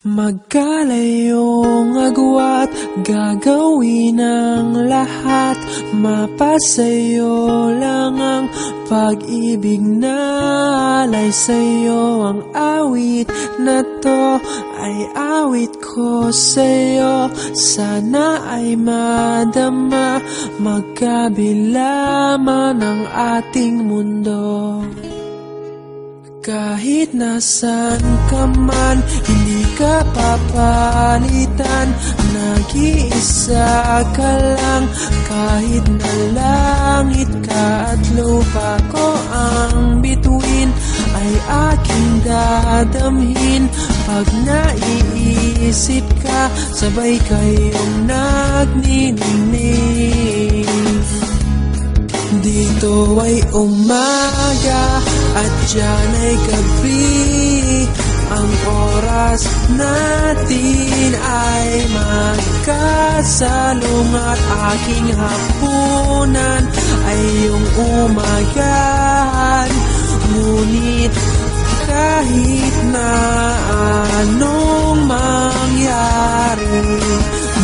Magkalayong agwat, gagawin ang lahat. Mapasayo lang ang pag-ibig na alay sa'yo. Ang awit na to ay awit ko sa'yo. Sana ay madama, magkabila man ang ating mundo. Kahit nasan ka man, hindi ka papalitan. Nag-iisa ka lang, kahit na langit ka at lupa ko ang bituin, ay aking dadamhin. Pag naiisip ka, sabay kayong nagniningning. Dito ay umaga at diyan ay gabi. Ang oras natin ay magkasalungat. Aking hapunan ay iyong umagahan. Ngunit kahit na anong mangyari,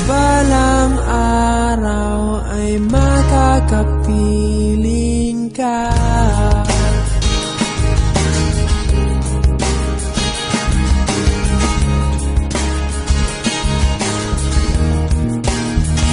balang araw ay makakapiling ka.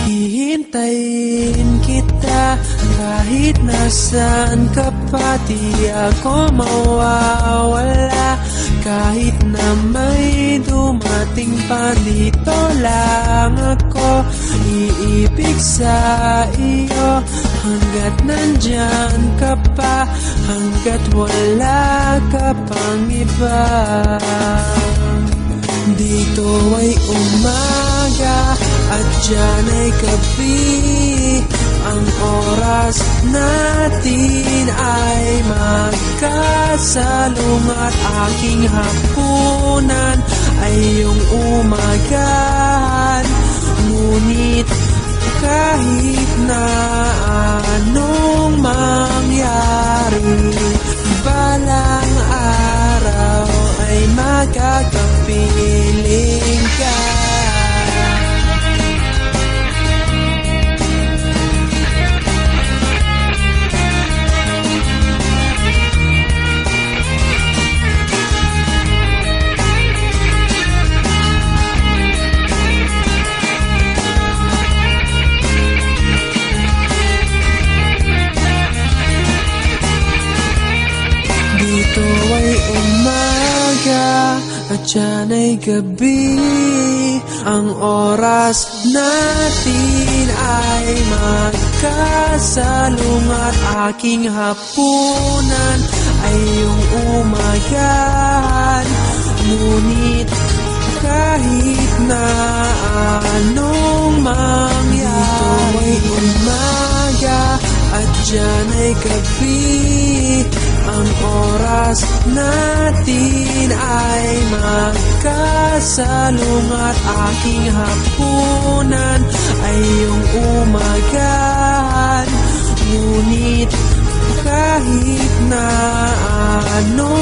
Hihintayin kita kahit nasaan ka pa. Di ako mawawala kahit na may dumating pa. Dito lang ako iibig sa iyo hanggat nandyan ka pa, hanggat wala ka pang iba. Dito ay umaga at diyan ay gabi. Ang oras natin ay magkasalungat. Aking hapunan ay iyong umagahan. Ngunit kahit na anong mangyari, balang araw ay magkakapiling ka. Dito ay umaga at diyan ay gabi. Ang oras natin ay magkasalungat. Aking hapunan ay iyong umagahan. Ngunit kahit na anong mangyari, dito ay umaga at diyan ay gabi. Ang oras natin ay magkasalungat. Aking hapunan ay iyong umagahan. Ngunit kahit na ano